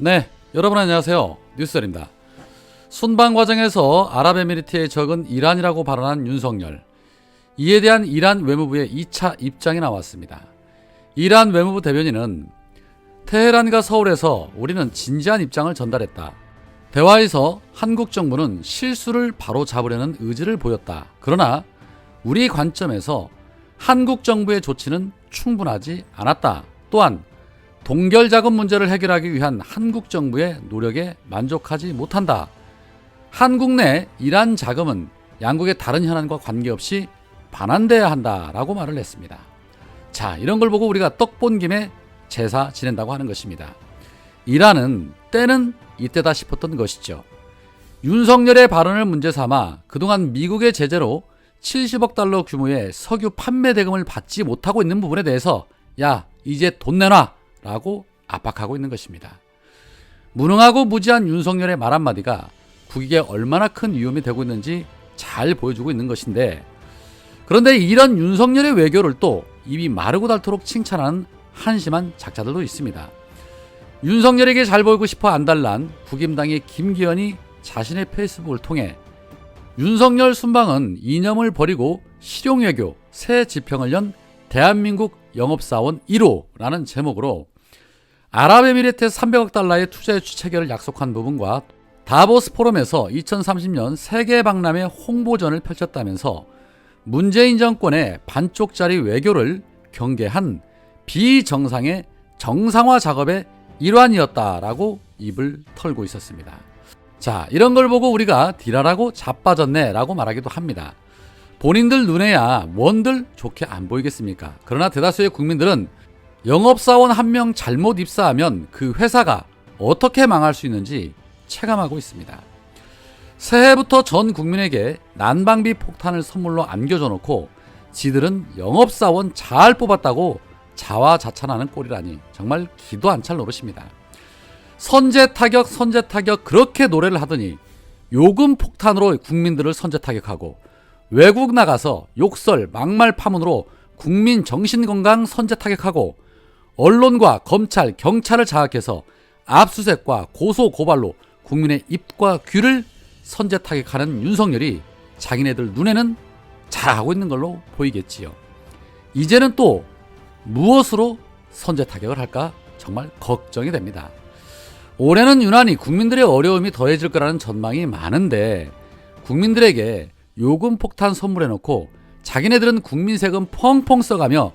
네, 여러분 안녕하세요. 뉴스열입니다. 순방 과정에서 아랍에미리트의 적은 이란이라고 발언한 윤석열. 이에 대한 이란 외무부의 2차 입장이 나왔습니다. 이란 외무부 대변인은 테헤란과 서울에서 우리는 진지한 입장을 전달했다. 대화에서 한국 정부는 실수를 바로잡으려는 의지를 보였다. 그러나 우리 관점에서 한국 정부의 조치는 충분하지 않았다. 또한 동결자금 문제를 해결하기 위한 한국 정부의 노력에 만족하지 못한다. 한국 내 이란 자금은 양국의 다른 현안과 관계없이 반환돼야 한다라고 말을 했습니다. 자, 이런 걸 보고 우리가 떡 본 김에 제사 지낸다고 하는 것입니다. 이란은 때는 이때다 싶었던 것이죠. 윤석열의 발언을 문제 삼아 그동안 미국의 제재로 70억 달러 규모의 석유 판매 대금을 받지 못하고 있는 부분에 대해서 야, 이제 돈 내놔 라고 압박하고 있는 것입니다. 무능하고 무지한 윤석열의 말 한마디가 국익에 얼마나 큰 위험이 되고 있는지 잘 보여주고 있는 것인데, 그런데 이런 윤석열의 외교를 또 입이 마르고 닳도록 칭찬하는 한심한 작자들도 있습니다. 윤석열에게 잘 보이고 싶어 안달난 국임당의 김기현이 자신의 페이스북을 통해 윤석열 순방은 이념을 버리고 실용외교 새 지평을 연 대한민국 영업사원 1호라는 제목으로 아랍에미리트에 300억 달러의 투자 유치 체결을 약속한 부분과 다보스 포럼에서 2030년 세계 박람회 홍보전을 펼쳤다면서 문재인 정권의 반쪽짜리 외교를 경계한 비정상의 정상화 작업의 일환이었다라고 입을 털고 있었습니다. 자, 이런 걸 보고 우리가 딜하라고 자빠졌네 라고 말하기도 합니다. 본인들 눈에야 뭔들 좋게 안 보이겠습니까? 그러나 대다수의 국민들은 영업사원 한 명 잘못 입사하면 그 회사가 어떻게 망할 수 있는지 체감하고 있습니다. 새해부터 전 국민에게 난방비 폭탄을 선물로 안겨줘 놓고 지들은 영업사원 잘 뽑았다고 자화자찬하는 꼴이라니 정말 기도 안 찰 노릇입니다. 선제타격 그렇게 노래를 하더니 요금 폭탄으로 국민들을 선제타격하고 외국 나가서 욕설 막말 파문으로 국민 정신건강 선제타격하고 언론과 검찰, 경찰을 장악해서 압수수색과 고소, 고발로 국민의 입과 귀를 선제타격하는 윤석열이 자기네들 눈에는 잘하고 있는 걸로 보이겠지요. 이제는 또 무엇으로 선제타격을 할까 정말 걱정이 됩니다. 올해는 유난히 국민들의 어려움이 더해질 거라는 전망이 많은데 국민들에게 요금 폭탄 선물해놓고 자기네들은 국민 세금 펑펑 써가며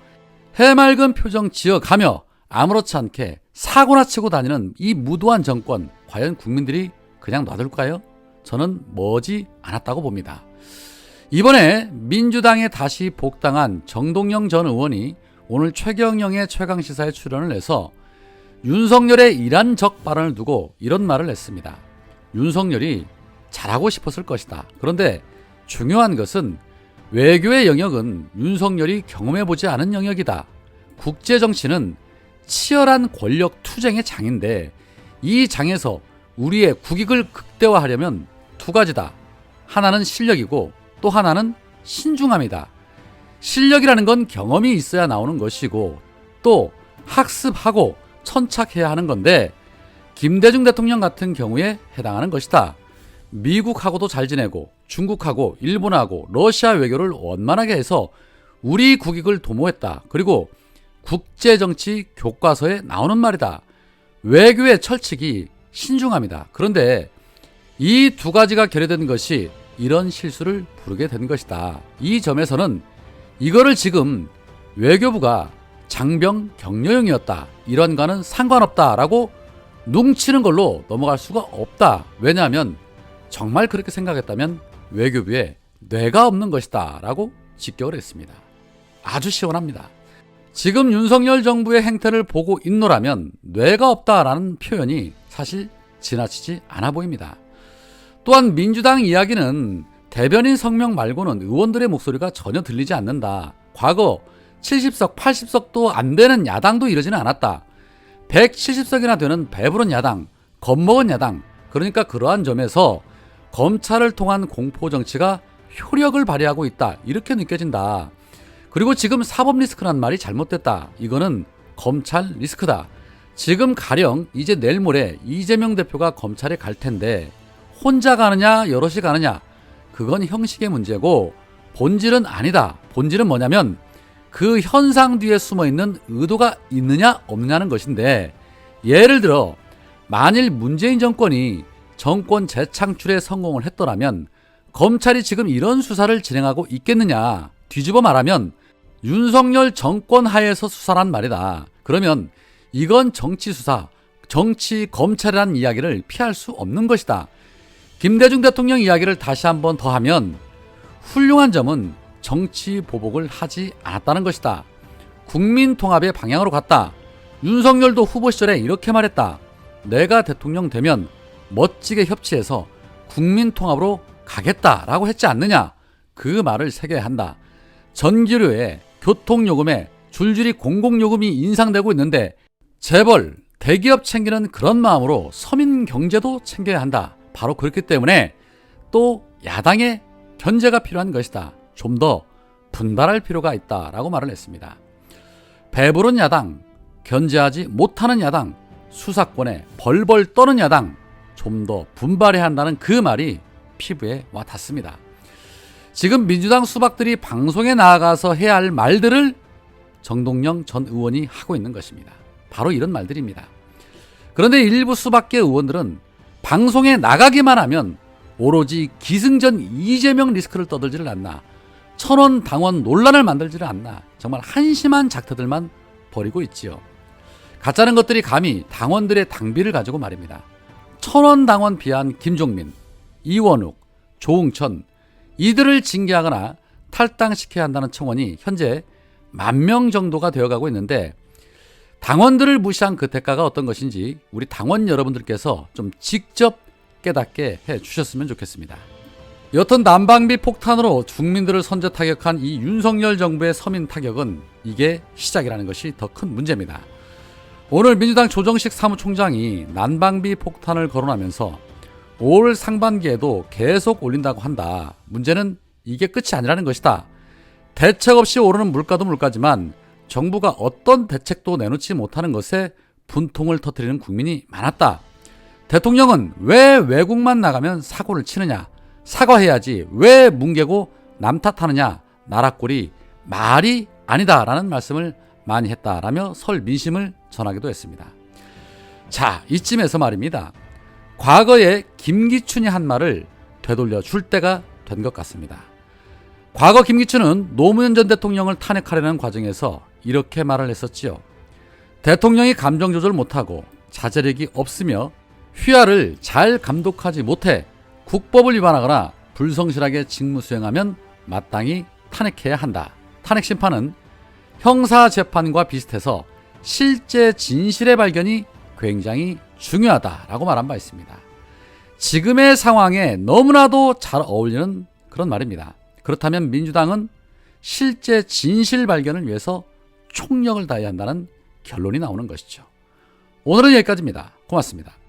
해맑은 표정 지어가며 아무렇지 않게 사고나 치고 다니는 이 무도한 정권, 과연 국민들이 그냥 놔둘까요? 저는 머지 않았다고 봅니다. 이번에 민주당에 다시 복당한 정동영 전 의원이 오늘 최경영의 최강시사에 출연을 해서 윤석열의 이란적 발언을 두고 이런 말을 했습니다. 윤석열이 잘하고 싶었을 것이다. 그런데 중요한 것은 외교의 영역은 윤석열이 경험해보지 않은 영역이다. 국제정치는 치열한 권력 투쟁의 장인데 이 장에서 우리의 국익을 극대화하려면 두 가지다. 하나는 실력이고 또 하나는 신중함이다. 실력이라는 건 경험이 있어야 나오는 것이고 또 학습하고 천착해야 하는 건데 김대중 대통령 같은 경우에 해당하는 것이다. 미국하고도 잘 지내고 중국하고 일본하고 러시아 외교를 원만하게 해서 우리 국익을 도모했다. 그리고 국제정치 교과서에 나오는 말이다. 외교의 철칙이 신중함이다. 그런데 이 두 가지가 결여된 것이 이런 실수를 부르게 된 것이다. 이 점에서는 이거를 지금 외교부가 장병 격려용이었다. 이런과는 상관없다라고 뭉치는 걸로 넘어갈 수가 없다. 왜냐하면 정말 그렇게 생각했다면 외교부에 뇌가 없는 것이다 라고 직격을 했습니다. 아주 시원합니다. 지금 윤석열 정부의 행태를 보고 있노라면 뇌가 없다라는 표현이 사실 지나치지 않아 보입니다. 또한 민주당 이야기는 대변인 성명 말고는 의원들의 목소리가 전혀 들리지 않는다. 과거 70석, 80석도 안 되는 야당도 이러지는 않았다. 170석이나 되는 배부른 야당, 겁먹은 야당. 그러니까 그러한 점에서 검찰을 통한 공포정치가 효력을 발휘하고 있다. 이렇게 느껴진다. 그리고 지금 사법 리스크란 말이 잘못됐다. 이거는 검찰 리스크다. 지금 가령 이제 내일 모레 이재명 대표가 검찰에 갈 텐데 혼자 가느냐 여럿이 가느냐 그건 형식의 문제고 본질은 아니다. 본질은 뭐냐면 그 현상 뒤에 숨어있는 의도가 있느냐 없느냐는 것인데, 예를 들어 만일 문재인 정권이 정권 재창출에 성공을 했더라면 검찰이 지금 이런 수사를 진행하고 있겠느냐, 뒤집어 말하면 윤석열 정권 하에서 수사란 말이다. 그러면 이건 정치 수사, 정치 검찰이라는 이야기를 피할 수 없는 것이다. 김대중 대통령 이야기를 다시 한번 더 하면 훌륭한 점은 정치 보복을 하지 않았다는 것이다. 국민 통합의 방향으로 갔다. 윤석열도 후보 시절에 이렇게 말했다. 내가 대통령 되면 멋지게 협치해서 국민 통합으로 가겠다라고 했지 않느냐. 그 말을 새겨야 한다. 전기료에 교통요금에 줄줄이 공공요금이 인상되고 있는데 재벌, 대기업 챙기는 그런 마음으로 서민 경제도 챙겨야 한다. 바로 그렇기 때문에 또 야당의 견제가 필요한 것이다. 좀 더 분발할 필요가 있다라고 말을 했습니다. 배부른 야당, 견제하지 못하는 야당, 수사권에 벌벌 떠는 야당, 좀 더 분발해야 한다는 그 말이 피부에 와 닿습니다. 지금 민주당 수박들이 방송에 나가서 해야 할 말들을 정동영 전 의원이 하고 있는 것입니다. 바로 이런 말들입니다. 그런데 일부 수박계 의원들은 방송에 나가기만 하면 오로지 기승전 이재명 리스크를 떠들지를 않나, 천원 당원 논란을 만들지를 않나, 정말 한심한 작태들만 벌이고 있지요. 가짜는 것들이 감히 당원들의 당비를 가지고 말입니다. 천원 당원 비한 김종민, 이원욱, 조응천, 이들을 징계하거나 탈당시켜야 한다는 청원이 현재 10,000명 정도가 되어가고 있는데, 당원들을 무시한 그 대가가 어떤 것인지 우리 당원 여러분들께서 좀 직접 깨닫게 해주셨으면 좋겠습니다. 여튼 난방비 폭탄으로 국민들을 선제 타격한 이 윤석열 정부의 서민 타격은 이게 시작이라는 것이 더 큰 문제입니다. 오늘 민주당 조정식 사무총장이 난방비 폭탄을 거론하면서 올 상반기에도 계속 올린다고 한다. 문제는 이게 끝이 아니라는 것이다. 대책 없이 오르는 물가도 물가지만 정부가 어떤 대책도 내놓지 못하는 것에 분통을 터뜨리는 국민이 많았다. 대통령은 왜 외국만 나가면 사고를 치느냐, 사과해야지 왜 뭉개고 남 탓하느냐, 나라꼴이 말이 아니다라는 말씀을 많이 했다라며 설 민심을 전하기도 했습니다. 자, 이쯤에서 말입니다. 과거에 김기춘이 한 말을 되돌려 줄 때가 된 것 같습니다. 과거 김기춘은 노무현 전 대통령을 탄핵하려는 과정에서 이렇게 말을 했었지요. 대통령이 감정 조절 못하고 자제력이 없으며 휘하를 잘 감독하지 못해 국법을 위반하거나 불성실하게 직무 수행하면 마땅히 탄핵해야 한다. 탄핵 심판은 형사재판과 비슷해서 실제 진실의 발견이 굉장히 중요하다라고 말한 바 있습니다. 지금의 상황에 너무나도 잘 어울리는 그런 말입니다. 그렇다면 민주당은 실제 진실 발견을 위해서 총력을 다해야 한다는 결론이 나오는 것이죠. 오늘은 여기까지입니다. 고맙습니다.